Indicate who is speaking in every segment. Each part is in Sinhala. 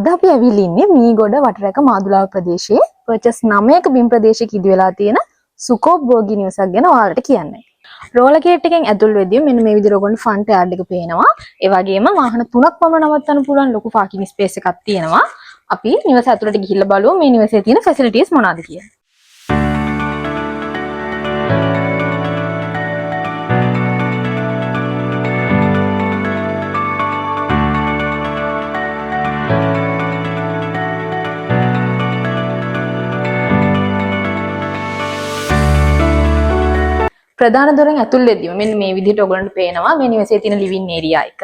Speaker 1: අද අපි ඇවිල්ලා ඉන්නේ මීගොඩ වටරැක මාදුලාව ප්‍රදේශයේ පර්චස් 9ක බිම් ප්‍රදේශයක ඉදි වෙලා තියෙන සුකෝබෝගි නිවසක් ගැන ඔයාලට කියන්නයි. රෝලර් ගේට් එකෙන් ඇතුල් වෙද්දී මෙන්න මේ විදිහට ඔයගොල්ලෝ ෆ්‍රන්ට් යාඩ් එක පේනවා. ඒ වගේම වාහන 3ක් පමණ නවත්තන්න පුළුවන් ලොකු පාකින් ස්පේස් එකක් තියෙනවා. අපි නිවස ඇතුළට ගිහිල්ලා බලමු මේ නිවසේ තියෙන ෆැසිලිටිස් මොනවාද කියලා. ප්‍රධාන දොරෙන් ඇතුල් වෙද්දීම මෙන්න මේ විදිහට ඔයගොල්ලන්ට පේනවා මේ නිවසේ තියෙන ලිවිං ඒරියා එක.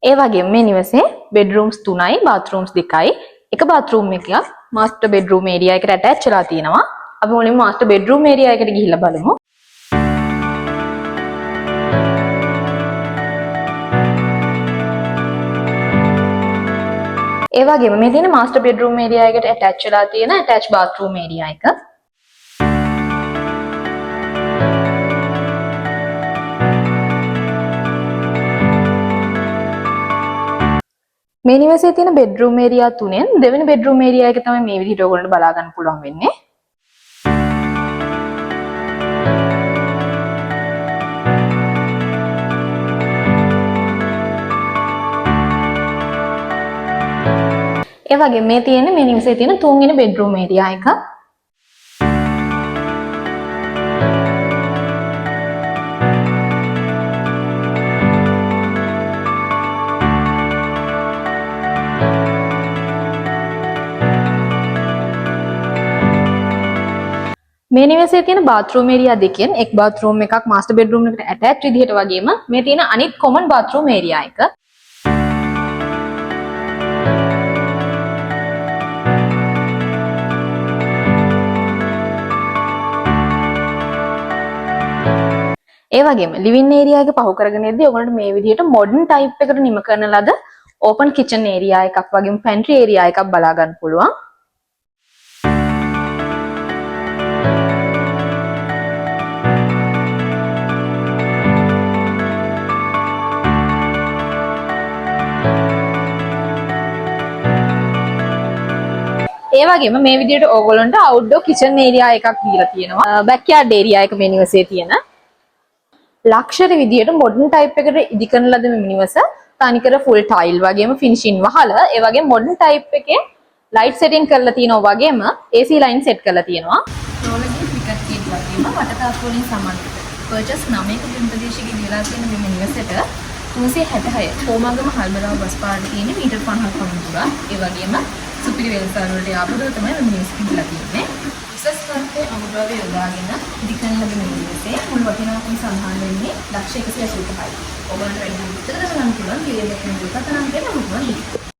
Speaker 1: ඒ වගේම මේ නිවසේ බෙඩ්රූම්ස් 3යි බාත්රූම්ස් 2යි. එක බාත්රූම් එකක් මාස්ටර් බෙඩ්රූම් ඒරියා එකට ඇටච් වෙලා තියෙනවා. අපි මුලින්ම මාස්ටර් බෙඩ්රූම් ඒරියා එකට ගිහිල්ලා බලමු. ඒ වගේම මේ තියෙන මාස්ටර් බෙඩ්රූම් ඒරියා එකට ඇටච් වෙලා තියෙන ඇටච් බාත්රූම් ඒරියා එක. මේ නිවසේ තියෙන බෙඩ්රූම් ඒරියා 3ෙන් දෙවෙනි බෙඩ්රූම් ඒරියා එක තමයි මේ විදිහට ඔයගොල්ලන්ට බලා ගන්න පුළුවන් වෙන්නේ. ඒ වගේම මේ තියෙන මේ නිවසේ තියෙන තුන්වෙනි බෙඩ්රූම් ඒරියා එක. මේ නිවසේ තියෙන බාත්රූම් ඒරියා දෙකෙන් එක් බාත්රූම් එකක් මාස්ටර් බෙඩ්රූම් එකට ඇටච් විදිහට වගේම මේ තියෙන අනිත් කොමන් බාත්රූම් ඒරියා එක. ඒ වගේම ලිවිං ඒරියා එක පහු කරගෙන යද්දී ඔයගොල්ලන්ට මේ විදිහට මොඩර්න් ටයිප් එකට නිම කරන ලද ඕපන් කිචන් ඒරියා එකක් වගේම පැන්ට්‍රි ඒරියා එකක් බලා ගන්න පුළුවන්. ඒ වගේම මේ විදිහට ඕගොල්ලන්ට අවුට්ඩෝර් කිචන් ඒරියා එකක් දීලා තියෙනවා. බෑක්යාඩ් ඒරියා එක මේ නිවසේ තියෙන. ලක්ෂරි විදිහට මොඩර්න් ටයිප් එකට ඉදි කරන ලද මේ නිවස තනිකර ෆුල් ටයිල් වගේම ෆිනිෂින් වහලා ඒ වගේම මොඩර්න් ටයිප් එකේ ලයිට් සෙටින් කරලා තියෙනවා වගේම AC ලයින් සෙට් කරලා තියෙනවා. රෝලර් ගේට් විකට් ගේට් වගේම වටතාප්පු වලින් සමන්විත පර්චස් 9ක බිම් ප්‍රදේශයක ඉඳලා තියෙන මේ නිවසට 366 හෝමාගම හල්බරාව බස් පාරට තියෙන මීටර් 50ක් පමණ දුර. ඒ වගේම සුපිරි වෙළඳාම් වලට ආපදව තමයි මේ නිවස ඉඳලා තියෙන්නේ. උසස් තත්ත්වයේ අමුද්‍රව්‍ය යොදාගෙන ඉදිකරන ලද මේ නිවසේ මුළු වටිනාකම සඳහන් වෙන්නේ ලක්ෂ 185යි. ඔබට වැඩි විස්තර දැනගන්න පුළුවන් පිළිවෙලකින් දුරකථන අංකයට මුලින්ම